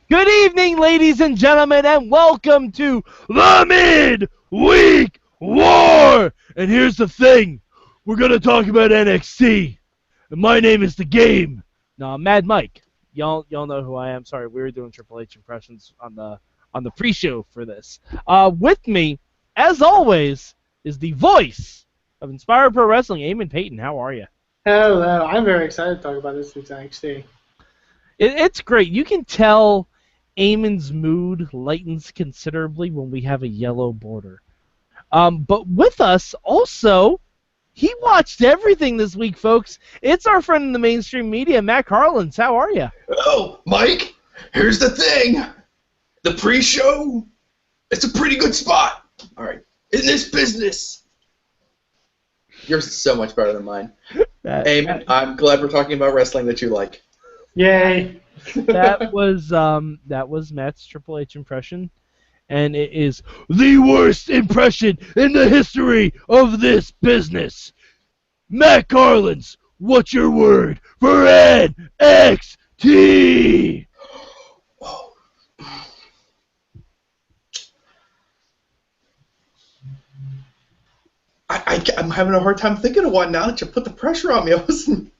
Good evening, ladies and gentlemen, and welcome to the Midweek War! And here's the thing, we're going to talk about NXT. And my name is The Game. No, I'm Mad Mike. Y'all know who I am. Sorry, we were doing Triple H impressions on the pre-show for this. With me, as always, is the voice of Inspired Pro Wrestling, Eamon Paton. How are you? Hello, I'm very excited to talk about this week's NXT. It's great. You can tell Eamon's mood lightens considerably when we have a yellow border. But with us, also, he watched everything this week, folks. It's our friend in the mainstream media, Matt Carlins. How are you? Oh, Mike, here's the thing. The pre-show, it's a pretty good spot. All right, in this business. Yours is so much better than mine. Eamon, I'm glad we're talking about wrestling that you like. Yay! That was Matt's Triple H impression, and it is the worst impression in the history of this business. Matt Carlins, what's your word for NXT? I'm having a hard time thinking of one now that you put the pressure on me. I wasn't.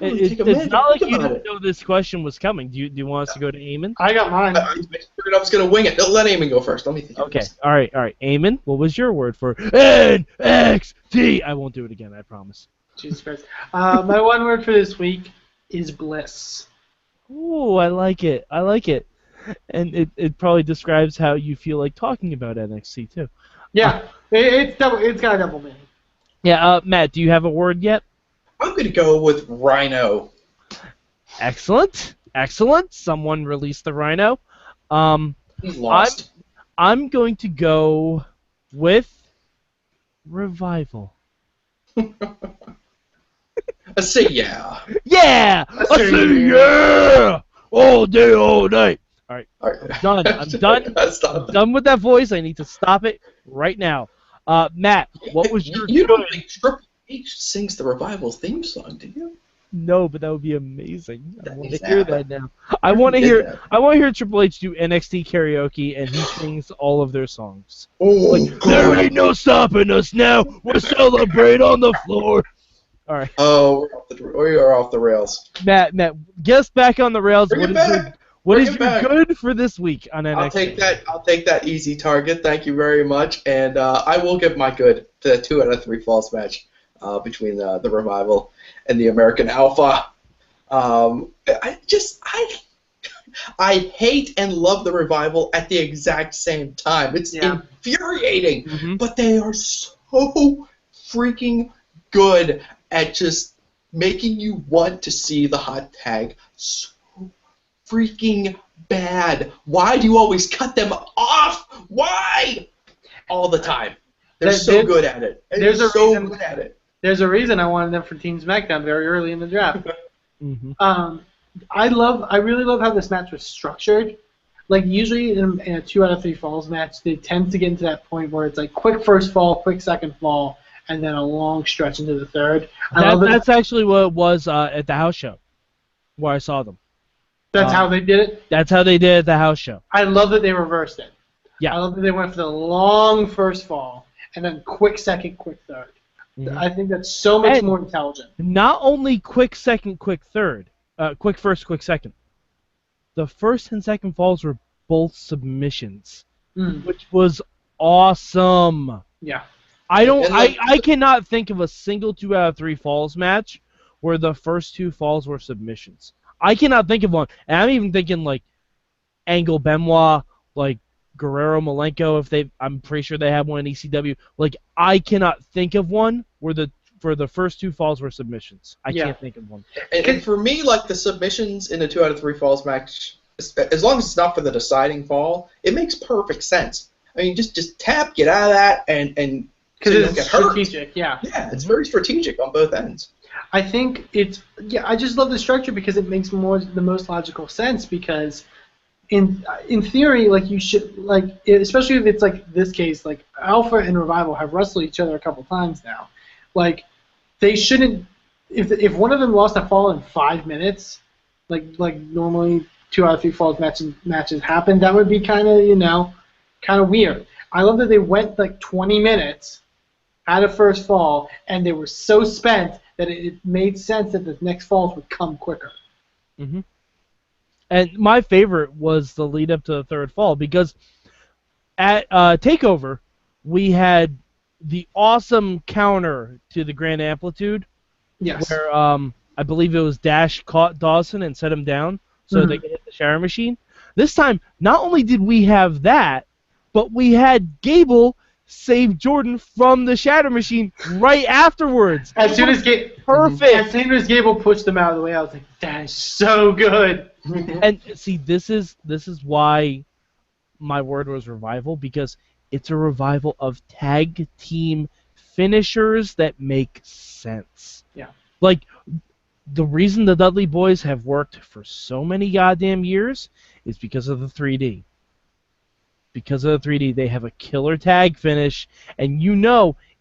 It's not like you didn't know this question was coming. Do you want us to go to Eamon? I got mine. I figured I was going to wing it. Let Eamon go first. Let me think. Okay, all right. Eamon, what was your word for NXT? I won't do it again, I promise. Jesus Christ. My one word for this week is bliss. Ooh, I like it. And it probably describes how you feel like talking about NXT, too. Yeah, it's got a double meaning. Yeah, Matt, do you have a word yet? I'm going to go with Rhyno. Excellent. Someone released the Rhyno. He's lost. I'm going to go with revival. I say yeah. Yeah! I say yeah! All day, all night. All right. I'm done. I'm done with that voice. I need to stop it right now. Matt, what was your... You don't think Triple H sings the Revival theme song, do you? No, but that would be amazing. I want to hear that now. I want to hear Triple H do NXT karaoke, and he sings all of their songs. Oh, like, there ain't no stopping us now. We'll celebrate on the floor. All right. Oh, we are off the rails. Matt, get us back on the rails. What is your good for this week on NXT? I'll take that easy target. Thank you very much, and I will give my good to the 2 out of 3 falls match between the Revival and the American Alpha. I hate and love the Revival at the exact same time. It's infuriating, but they are so freaking good at just making you want to see the hot tag so freaking bad. Why do you always cut them off? Why? All the time. They're so good at it. There's a reason I wanted them for Team SmackDown very early in the draft. I really love how this match was structured. Like usually in a 2 out of 3 falls match, they tend to get into that point where it's like quick first fall, quick second fall, and then a long stretch into the third. That's actually what it was at the house show, where I saw them. That's how they did it? That's how they did it at the house show. I love that they reversed it. Yeah. I love that they went for the long first fall, and then quick second, quick third. I think that's so much more intelligent. Not only quick second, quick third, quick first, quick second. The first and second falls were both submissions, which was awesome. Yeah. I cannot think of a single 2 out of 3 falls match where the first 2 falls were submissions. I cannot think of one. And I'm even thinking like Angle Benoit, like Guerrero Malenko, I'm pretty sure they have one in ECW. Like I cannot think of one where the first 2 falls were submissions. I can't think of one. And for me, like the submissions in a 2 out of 3 falls match, as long as it's not for the deciding fall, it makes perfect sense. I mean, just tap, get out of that, and because it's strategic. Yeah, it's very strategic on both ends. I think I just love the structure because it makes the most logical sense because in theory, like you should, like especially if it's like this case, like Alpha and Revival have wrestled each other a couple times now. Like they shouldn't, if one of them lost a fall in 5 minutes, like normally 2 out of 3 falls matches happen, that would be kind of weird. I love that they went like 20 minutes at a first fall, and they were so spent that it made sense that the next falls would come quicker. Mm-hmm. And my favorite was the lead up to the third fall, because at TakeOver, we had the awesome counter to the Grand Amplitude, Yes. where I believe it was Dash caught Dawson and set him down so they could hit the shower machine. This time, not only did we have that, but we had Gable save Jordan from the shatter machine right afterwards. As soon as Gable pushed them out of the way, I was like, that is so good. And see, this is why my word was revival, because it's a revival of tag team finishers that make sense. Yeah. Like, the reason the Dudley Boys have worked for so many goddamn years is because of the 3D. Because of the 3D, they have a killer tag finish, and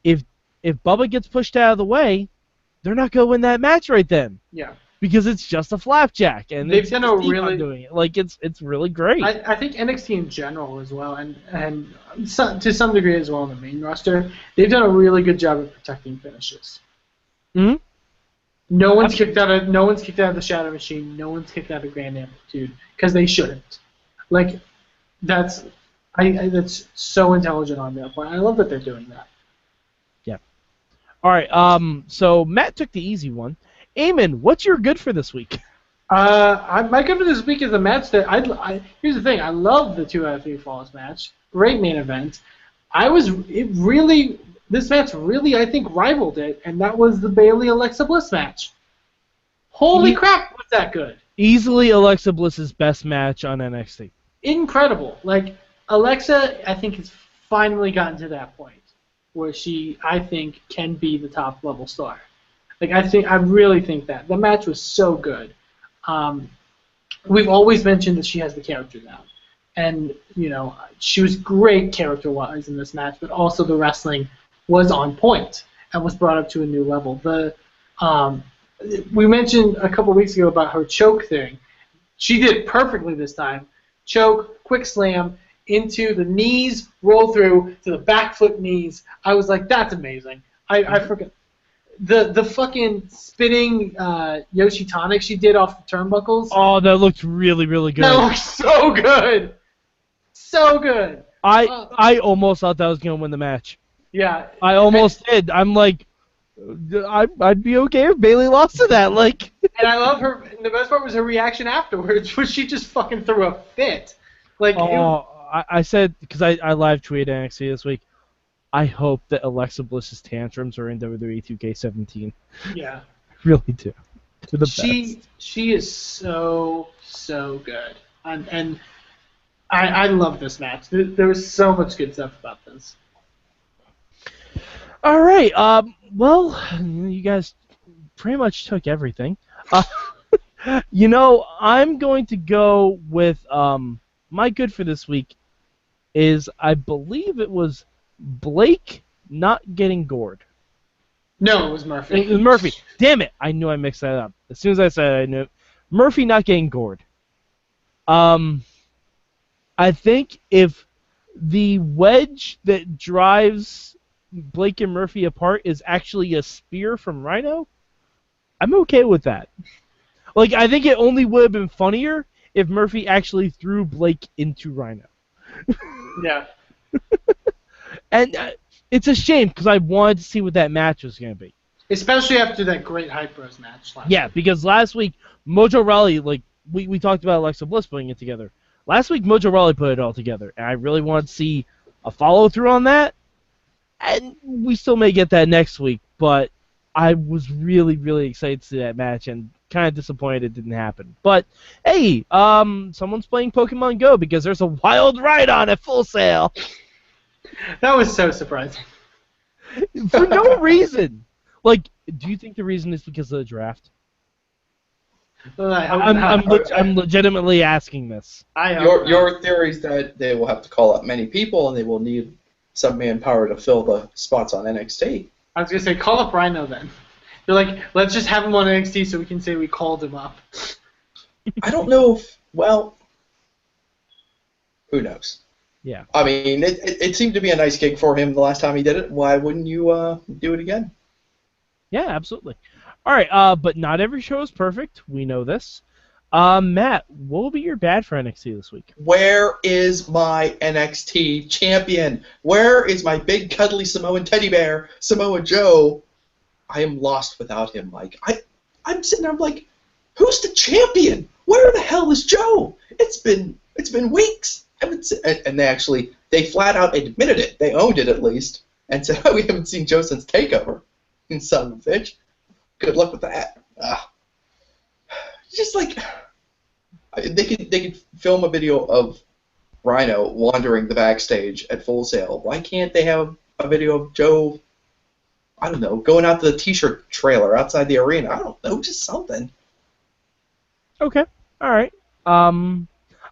if Bubba gets pushed out of the way, they're not going to win that match right then. Yeah. Because it's just a flapjack, and they've done a really doing it. Like, it's really great. I think NXT in general as well, and to some degree as well in the main roster, they've done a really good job of protecting finishes. Hmm. No one's kicked out of the Shadow Machine. No one's kicked out of Grand Amplitude because they shouldn't. Like, that's so intelligent on their part. I love that they're doing that. Yeah. All right. So Matt took the easy one. Eamon, what's your good for this week? My good for this week is a match that here's the thing. I love the 2 out of 3 falls match. Great main event. This match really, I think, rivaled it, and that was the Bayley Alexa Bliss match. Holy crap, was that good? Easily Alexa Bliss's best match on NXT. Incredible. Like, Alexa, I think, has finally gotten to that point where she, I think, can be the top level star. Like, I really think that. The match was so good. We've always mentioned that she has the character now. And, she was great character-wise in this match, but also the wrestling was on point and was brought up to a new level. We mentioned a couple weeks ago about her choke thing. She did it perfectly this time. Choke, quick slam, into the knees, roll through to the back foot knees. I was like, that's amazing. I forget. The fucking spinning Yoshi Tonic she did off the turnbuckles. Oh, that looked really, really good. That looked so good. So good. I almost thought that was going to win the match. Yeah. I almost did. I'm like, I'd be okay if Bayley lost to that. Like. And I love her. The best part was her reaction afterwards, where she just fucking threw a fit. Like. I said, because I live tweeted NXT this week, I hope that Alexa Bliss's tantrums are in WWE 2K17. Yeah. I really do. They're the best. She is so good. And I love this match. There was so much good stuff about this. All right. Well, you guys pretty much took everything. I'm going to go with my good for this week is, I believe it was Blake not getting gored. No, it was Murphy. It was Murphy. Damn it! I knew I mixed that up. As soon as I said it, I knew. Murphy not getting gored. I think if the wedge that drives Blake and Murphy apart is actually a spear from Rhyno, I'm okay with that. Like, I think it only would have been funnier if Murphy actually threw Blake into Rhyno. Yeah. And it's a shame, because I wanted to see what that match was going to be. Especially after that great Hype Bros match last week. Because last week, Mojo Rawley, like, we talked about Alexa Bliss putting it together. Last week, Mojo Rawley put it all together, and I really wanted to see a follow-through on that. And we still may get that next week, but I was really, really excited to see that match, and kind of disappointed it didn't happen. But, hey, someone's playing Pokemon Go because there's a wild ride on at Full Sail. That was so surprising. For no reason. Like, do you think the reason is because of the draft? Well, I'm legitimately asking this. Your theory is that they will have to call up many people and they will need some manpower to fill the spots on NXT. I was going to say, call up Rhyno then. They're like, let's just have him on NXT so we can say we called him up. I don't know if Well, who knows? Yeah. I mean, it seemed to be a nice gig for him the last time he did it. Why wouldn't you do it again? Yeah, absolutely. All right, but not every show is perfect. We know this. Matt, what will be your bad for NXT this week? Where is my NXT champion? Where is my big cuddly Samoan teddy bear, Samoa Joe? I am lost without him, Mike. I'm sitting there, I'm like, who's the champion? Where the hell is Joe? It's been weeks. And they flat out admitted it. They owned it at least, and said, oh, we haven't seen Joe since Takeover. And son of a bitch. Good luck with that. Just like they could film a video of Rhyno wandering the backstage at Full Sail. Why can't they have a video of Joe? I don't know, going out to the T-shirt trailer outside the arena. I don't know, just something. Okay, all right.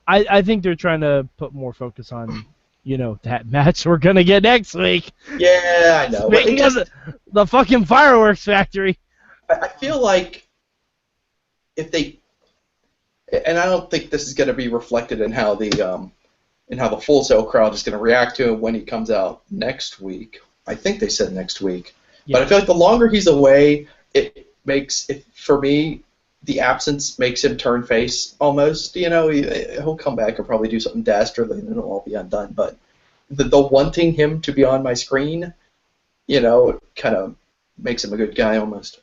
I think they're trying to put more focus on, that match we're gonna get next week. Yeah, I know. Speaking of the fucking fireworks factory. I feel like if they, and I don't think this is going to be reflected in how the Full Sail crowd is going to react to him when he comes out next week. I think they said next week, yeah. But I feel like the longer he's away, for me, the absence makes him turn face almost. He'll come back and probably do something dastardly, and it'll all be undone. But the wanting him to be on my screen, kind of makes him a good guy almost.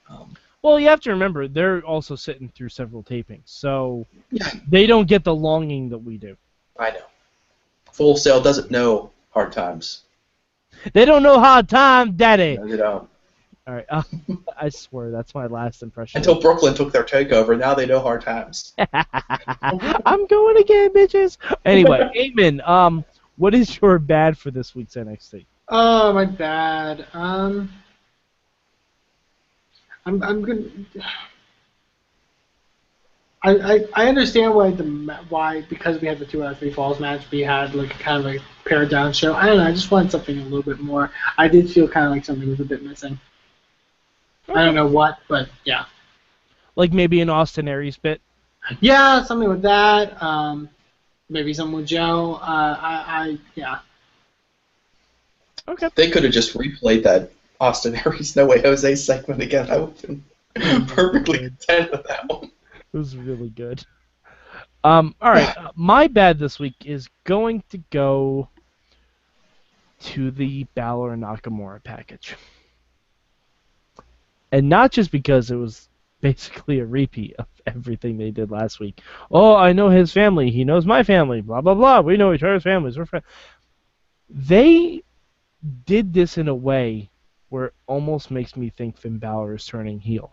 Well, you have to remember, they're also sitting through several tapings, so yeah. They don't get the longing that we do. I know. Full Sail doesn't know hard times. They don't know hard times, Daddy. No, they don't. All right, I swear, that's my last impression. Until Brooklyn took their takeover, now they know hard times. I'm going again, bitches. Anyway, Eamon, what is your bad for this week's NXT? Oh, my bad. I'm good. I understand why because we had the 2 out of 3 falls match, we had like kind of a pared down show. I don't know. I just wanted something a little bit more. I did feel kind of like something was a bit missing. Okay. I don't know what, but yeah. Like maybe an Austin Aries bit. Yeah, something with that. Maybe something with Joe. Yeah. Okay. They could have just replayed that Austin Aries No Way Jose segment again. I would have been perfectly content with that one. It was really good. All right, my bad this week is going to go to the Balor and Nakamura package. And not just because it was basically a repeat of everything they did last week. Oh, I know his family. He knows my family. Blah, blah, blah. We know each other's families. We're friends. They did this in a way where it almost makes me think Finn Balor is turning heel.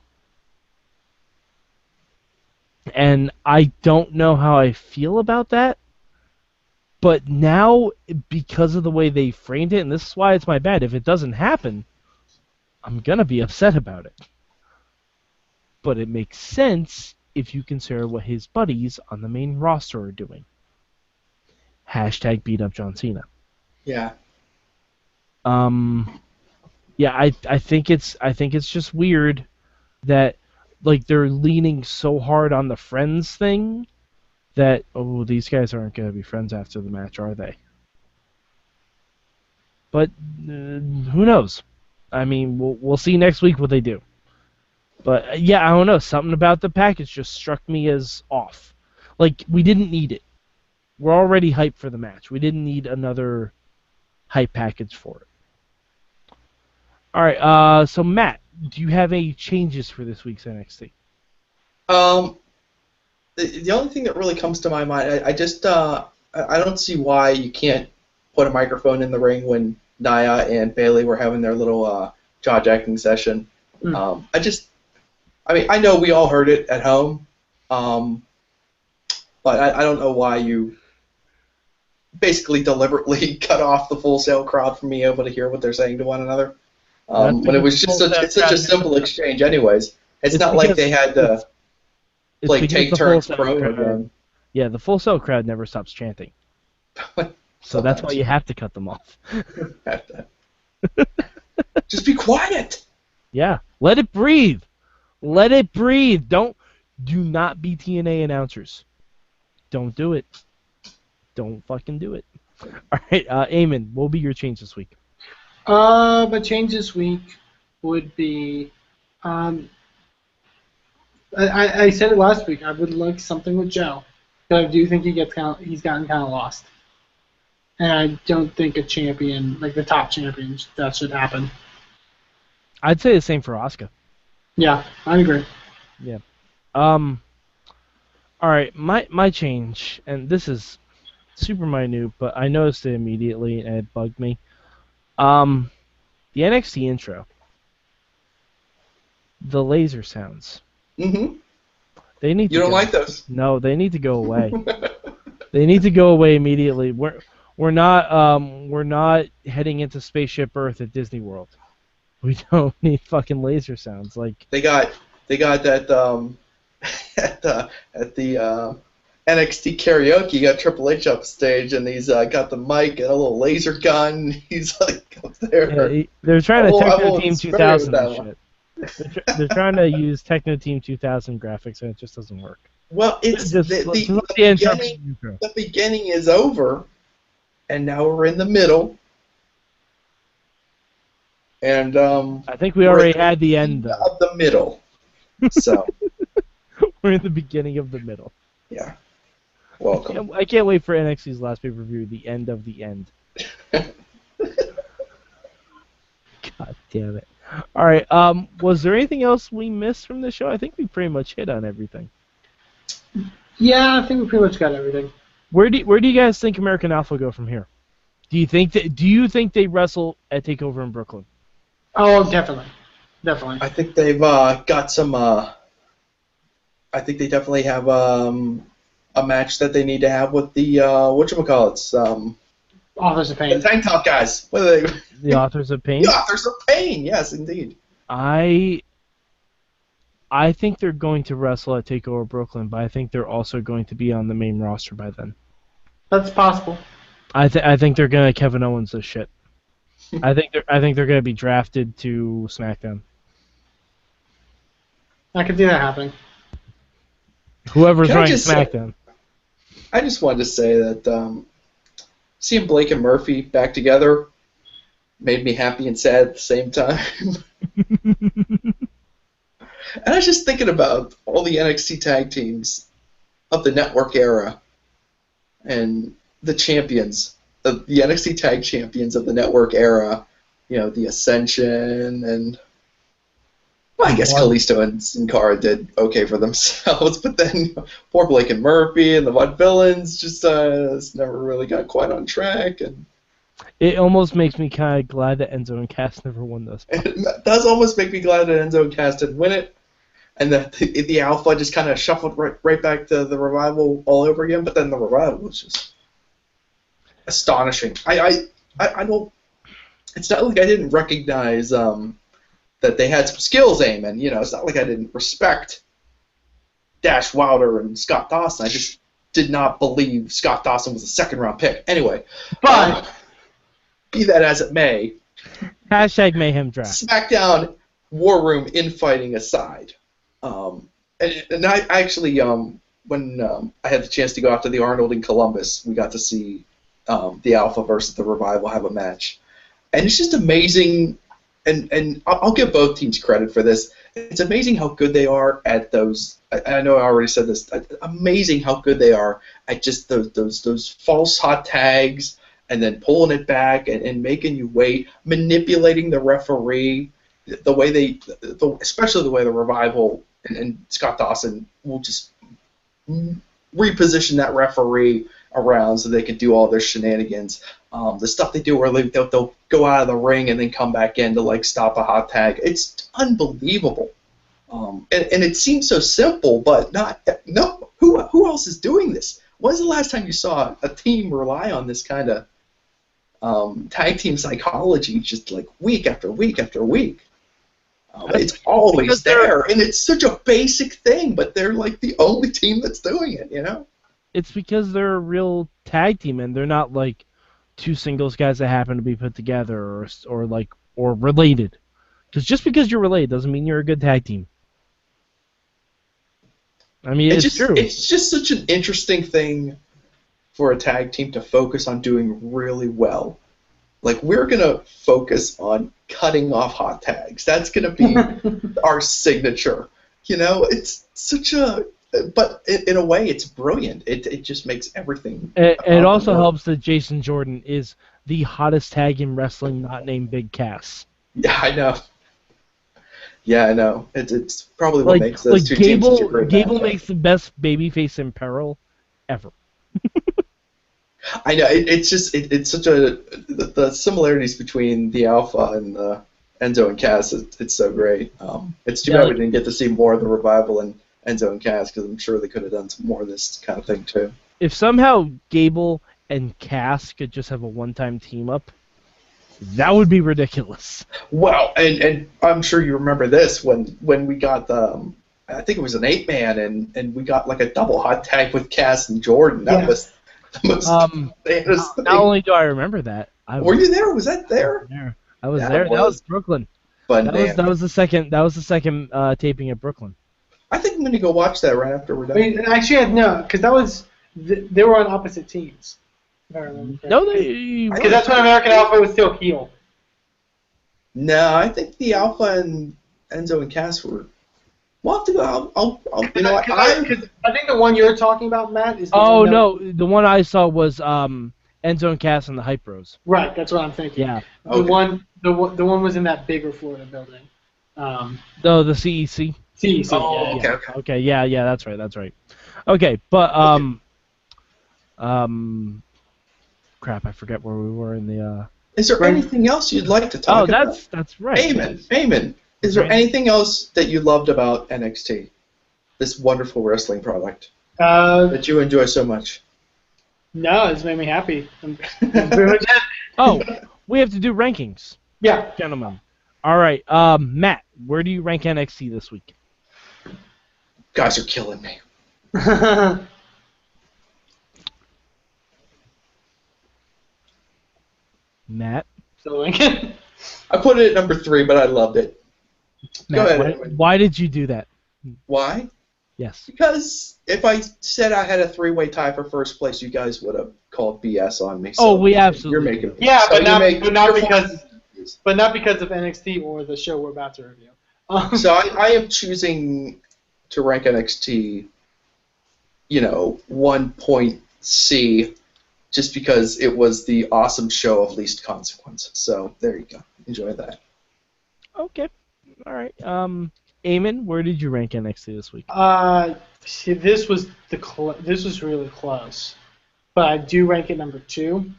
And I don't know how I feel about that. But now, because of the way they framed it, and this is why it's my bad, if it doesn't happen, I'm going to be upset about it. But it makes sense if you consider what his buddies on the main roster are doing. # beat up John Cena. Yeah. Yeah, I think it's just weird that like they're leaning so hard on the friends thing that these guys aren't going to be friends after the match, are they? But who knows? I mean, we'll see next week what they do. But yeah, I don't know. Something about the package just struck me as off. Like we didn't need it. We're already hyped for the match. We didn't need another hype package for it. All right. So Matt, do you have any changes for this week's NXT? The only thing that really comes to my mind, I just I don't see why you can't put a microphone in the ring when Nia and Bayley were having their little jaw-jacking session. I mean, I know we all heard it at home, but I don't know why you basically deliberately cut off the Full Sail crowd from being able to hear what they're saying to one another. When it was just it's such a simple exchange anyways. It's not like they had to take turns throwing again. Yeah, the Full Sail crowd never stops chanting. So that's why you have to cut them off. Just be quiet. Yeah, let it breathe. Let it breathe. Do not be TNA announcers. don't do it. Don't fucking do it. All right, Eamon, what will be your change this week? My change this week would be, I said it last week. I would like something with Joe, but I do think he's gotten kind of lost, and I don't think a champion like the top champion that should happen. I'd say the same for Asuka. Yeah, I agree. Yeah. All right, my change, and this is super minute, but I noticed it immediately and it bugged me. The NXT intro, the laser sounds. Mm-hmm. They need. You don't like those? No, they need to go away. They need to go away immediately. We're not heading into Spaceship Earth at Disney World. We don't need fucking laser sounds. Like they got that at the NXT karaoke. You got Triple H up stage, and he's got the mic and a little laser gun. He's like up there. Yeah, they're trying to Techno Team spare 2000 that and one. shit. They're trying to use Techno Team 2000 graphics, and it just doesn't work. Well, it's Just the intro. the beginning is over, and now we're in the middle. And I think we already had the end, though. of the middle. So We're in the beginning of the middle. yeah, welcome. I can't wait for NXT's last pay-per-view, the end of the end. God damn it. All right. Was there anything else we missed from the show? I think we pretty much hit on everything. Yeah, I think we pretty much got everything. Where do you guys think American Alpha go from here? Do you think they wrestle at Takeover in Brooklyn? Oh, definitely. I think they've got some. I think they definitely have a match that they need to have with the whatchamacallits. Authors of Pain. The tank top guys. What are they? The Authors of Pain? The Authors of Pain. Yes, indeed. I think they're going to wrestle at Takeover Brooklyn, but I think they're also going to be on the main roster by then. That's possible. I think they're gonna Kevin Owens this shit. I think they're gonna be drafted to SmackDown. I could see that happening. Whoever's Can I running just say- SmackDown. I just wanted to say that seeing Blake and Murphy back together made me happy and sad at the same time. And I was just thinking about all the NXT tag teams of the network era and the champions, the NXT tag champions of the network era, you know, the Ascension and, well, I guess Kalisto and Sin Cara did okay for themselves, but then poor Blake and Murphy and the Vaudevillains just never really got quite on track. And It almost makes me kind of glad that Enzo and Cass never won those. it does almost make me glad that Enzo and Cass didn't win it, and that the Alpha just kind of shuffled right back to the Revival all over again. But then the Revival was just astonishing. I don't. It's not like I didn't recognize that they had some skills, Eamon. You know, it's not like I didn't respect Dash Wilder and Scott Dawson. I just did not believe Scott Dawson was a second-round pick. Anyway, But be that as it may, Hashtag Mayhem Draft. SmackDown War Room infighting aside, and I actually, when I had the chance to go out to the Arnold in Columbus, we got to see the Alpha versus the Revival have a match. And it's just amazing, and I'll give both teams credit for this. It's amazing how good they are at those. I know I already said this. Amazing how good they are at just those false hot tags, and then pulling it back and making you wait, manipulating the referee. The way especially the way the Revival and Scott Dawson will just reposition that referee around so they can do all their shenanigans. The stuff they do where they'll go out of the ring and then come back in to like stop a hot tag. It's unbelievable. And it seems so simple, but no. Who else is doing this? When's the last time you saw a team rely on this kind of tag team psychology just like week after week after week? It's always there, and it's such a basic thing, but they're like the only team that's doing it, you know? It's because they're a real tag team, and they're not like two singles guys that happen to be put together or related. Because just because you're related doesn't mean you're a good tag team. I mean, it's true. It's just such an interesting thing for a tag team to focus on doing really well. Like, we're going to focus on cutting off hot tags. That's going to be our signature. You know, it's such a... But in a way, it's brilliant. It just makes everything... It also helps that Jason Jordan is the hottest tag in wrestling not named Big Cass. Yeah, I know. Yeah, I know. It's probably what makes those two teams such a great Gable matchup. makes the best babyface in peril ever. I know. It's just it's such a the similarities between the Alpha and Enzo and Cass. It's so great. It's too bad we didn't get to see more of the Revival and Enzo and Cass, because I'm sure they could have done some more of this kind of thing too. If somehow Gable and Cass could just have a one-time team up, that would be ridiculous. Well, and I'm sure you remember this when we got the I think it was an 8-man and we got like a double hot tag with Cass and Jordan. That was the most famous thing. Not only do I remember that, were you there? Was that there? I was there. That was Brooklyn. But that was the second taping at Brooklyn. I think I'm going to go watch that right after we're done. Wait, actually, no, because that was they were on opposite teams. If I remember correctly. No, because that's when American Alpha was still heel. No, I think the Alpha and Enzo and Cass were. We'll have to go. I'll you know what? I think the one you're talking about, Matt, is. The one I saw was Enzo and Cass and the Hype Bros. Right, that's what I'm thinking. Yeah. The one was in that bigger Florida building. The CEC. CEC. Oh, yeah. okay. Yeah, that's right. Okay, but crap, I forget where we were in the. Is there anything else you'd like to talk about? Oh, that's right. Eamon, is there anything else that you loved about NXT, this wonderful wrestling product that you enjoy so much? No, it's made me happy. Pretty much it. Oh, we have to do rankings. Yeah. Gentlemen. All right, Matt, where do you rank NXT this week? Guys are killing me. I Matt? put it at number 3, but I loved it. Matt, Go ahead. why did you do that? Why? Yes. Because if I said I had a 3-way tie for first place, you guys would have called BS on me. So we absolutely. You're making. Yeah, so but not because of NXT or the show we're about to review. So I am choosing to rank NXT, 1 point C, just because it was the awesome show of least consequence. So there you go. Enjoy that. Okay. All right. Eamon, where did you rank NXT this week? This was really close, but I do rank it number 2,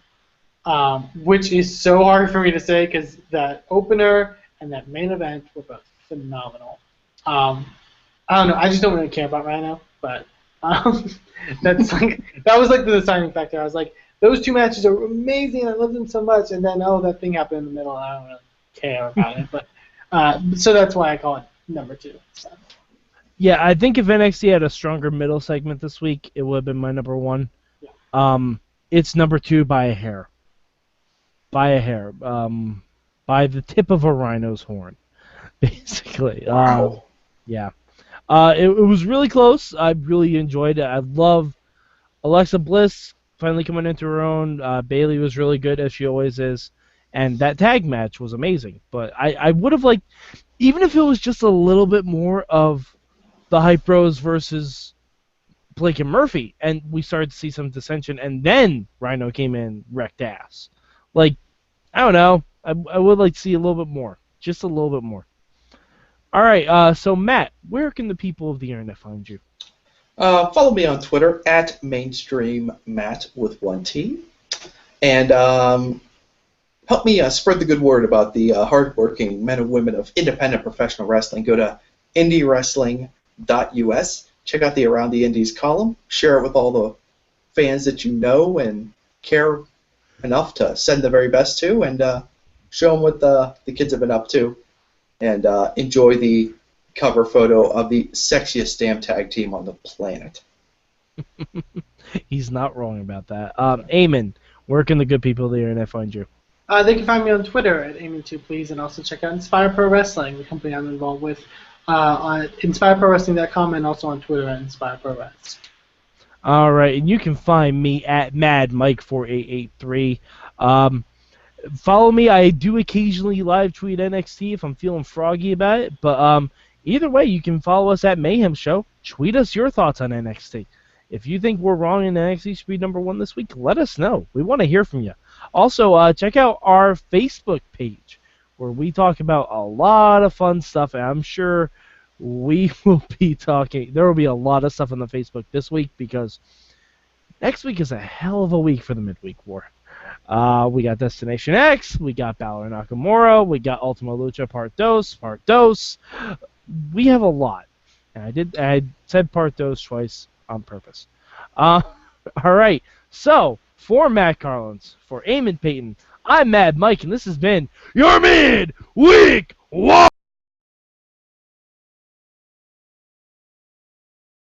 which is so hard for me to say because that opener and that main event were both phenomenal. I don't know. I just don't really care about Rhyno, but that was like the deciding factor. I was like, those 2 matches are amazing. I love them so much, and then that thing happened in the middle. And I don't really care about it, but so that's why I call it number 2. So. Yeah, I think if NXT had a stronger middle segment this week, it would have been my number 1. Yeah. It's number 2 by a hair. By a hair. By the tip of a rhino's horn, basically. Wow. Yeah. It was really close. I really enjoyed it. I love Alexa Bliss finally coming into her own. Bayley was really good, as she always is. And that tag match was amazing. But I would have liked, even if it was just a little bit more of the Hype Bros versus Blake and Murphy, and we started to see some dissension, and then Rhyno came in, wrecked ass. Like, I don't know. I would like to see a little bit more. Just a little bit more. All right, so Matt, where can the people of the internet find you? Follow me on Twitter at mainstreammatt with 1 T. And help me spread the good word about the hardworking men and women of independent professional wrestling. Go to indiewrestling.us. Check out the Around the Indies column. Share it with all the fans that you know and care enough to send the very best to, and show them what the kids have been up to. And enjoy the cover photo of the sexiest damn tag team on the planet. He's not wrong about that. Eamon, where can the good people of the internet find you? They can find me on Twitter at Eamon2Please, and also check out Inspire Pro Wrestling, the company I'm involved with. on InspireProWrestling.com and also on Twitter at InspireProWrestling. All right, and you can find me at MadMike4883. Follow me. I do occasionally live tweet NXT if I'm feeling froggy about it. But either way, you can follow us at Mayhem Show. Tweet us your thoughts on NXT. If you think we're wrong and NXT should be #1 this week, let us know. We want to hear from you. Also, check out our Facebook page where we talk about a lot of fun stuff. And I'm sure we will be talking. There will be a lot of stuff on the Facebook this week because next week is a hell of a week for the Midweek War. We got Destination X, we got Balor Nakamura, we got Ultima Lucha Part Dos. We have a lot. And I said Part Dos twice on purpose. All right. So, for Matt Carlins, for Eamon Paton, I'm Mad Mike, and this has been your Midweek War.